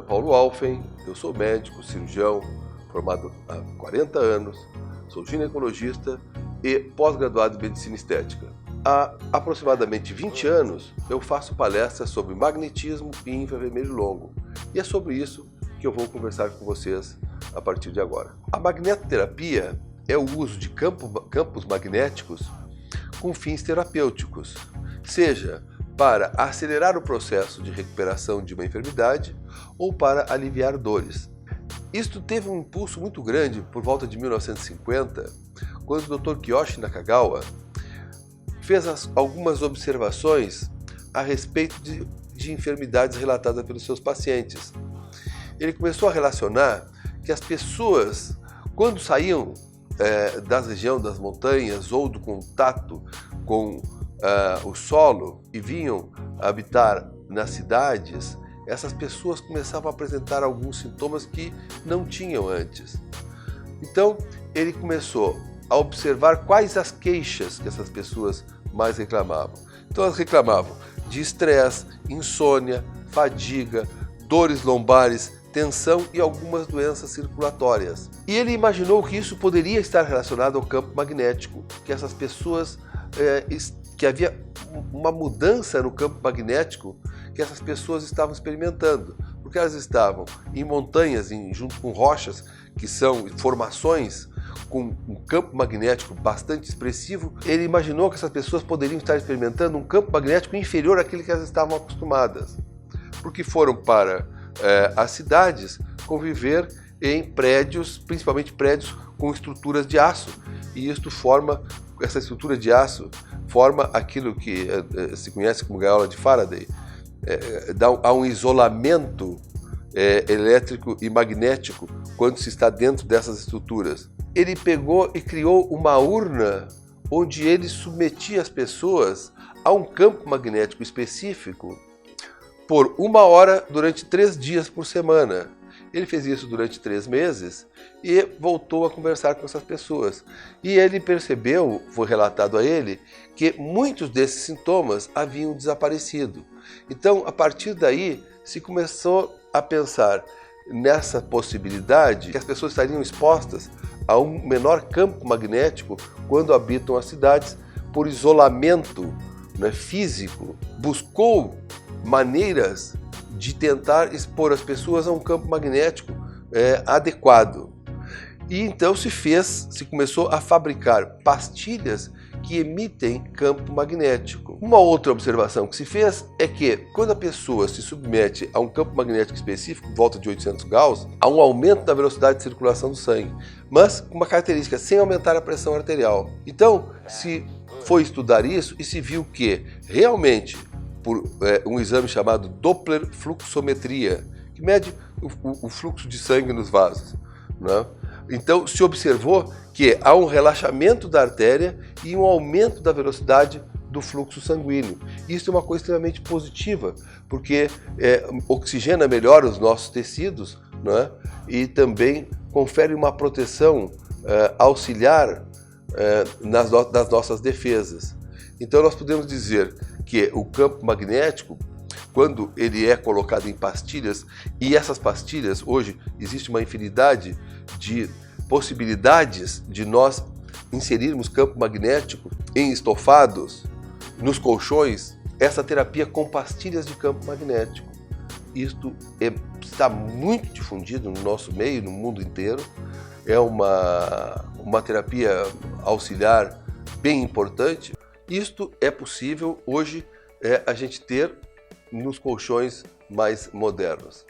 Paulo Alfen, eu sou médico, cirurgião, formado há 40 anos, sou ginecologista e pós-graduado em medicina estética. Há aproximadamente 20 anos eu faço palestras sobre magnetismo e infravermelho longo, e é sobre isso que eu vou conversar com vocês a partir de agora. A magnetoterapia é o uso de campos magnéticos com fins terapêuticos, seja para acelerar o processo de recuperação de uma enfermidade ou para aliviar dores. Isto teve um impulso muito grande por volta de 1950, quando o Dr. Kiyoshi Nakagawa fez algumas observações a respeito de enfermidades relatadas pelos seus pacientes. Ele começou a relacionar que as pessoas, quando saíam da região das montanhas ou do contato com o solo e vinham habitar nas cidades, essas pessoas começavam a apresentar alguns sintomas que não tinham antes. Então, ele começou a observar quais as queixas que essas pessoas mais reclamavam. Então, elas reclamavam de estresse, insônia, fadiga, dores lombares, tensão e algumas doenças circulatórias. E ele imaginou que isso poderia estar relacionado ao campo magnético, que essas pessoas, que havia uma mudança no campo magnético que essas pessoas estavam experimentando, porque elas estavam em montanhas, junto com rochas, que são formações com um campo magnético bastante expressivo. Ele imaginou que essas pessoas poderiam estar experimentando um campo magnético inferior àquele que elas estavam acostumadas, porque foram para as cidades conviver em prédios, principalmente prédios com estruturas de aço, e essa estrutura de aço forma aquilo que se conhece como gaiola de Faraday, há um isolamento elétrico e magnético quando se está dentro dessas estruturas. Ele pegou e criou uma urna onde ele submetia as pessoas a um campo magnético específico por 1 hora durante 3 dias por semana. Ele fez isso durante 3 meses e voltou a conversar com essas pessoas. E ele percebeu, foi relatado a ele, que muitos desses sintomas haviam desaparecido. Então, a partir daí, se começou a pensar nessa possibilidade que as pessoas estariam expostas a um menor campo magnético quando habitam as cidades por isolamento físico. Buscou maneiras de tentar expor as pessoas a um campo magnético adequado. E então se começou a fabricar pastilhas que emitem campo magnético. Uma outra observação que se fez é que quando a pessoa se submete a um campo magnético específico, volta de 800 Gauss, há um aumento da velocidade de circulação do sangue, mas com uma característica, sem aumentar a pressão arterial. Então, se foi estudar isso e se viu que realmente por um exame chamado Doppler fluxometria, que mede o fluxo de sangue nos vasos, né? Então se observou que há um relaxamento da artéria e um aumento da velocidade do fluxo sanguíneo. Isso é uma coisa extremamente positiva, porque oxigena melhor os nossos tecidos, né? E também confere uma proteção auxiliar das nossas defesas. Então nós podemos dizer que o campo magnético, quando ele é colocado em pastilhas, e essas pastilhas, hoje existe uma infinidade de possibilidades de nós inserirmos campo magnético em estofados, nos colchões, essa terapia com pastilhas de campo magnético. Isto está muito difundido no nosso meio, no mundo inteiro, é uma terapia auxiliar bem importante. Isto é possível hoje a gente ter nos colchões mais modernos.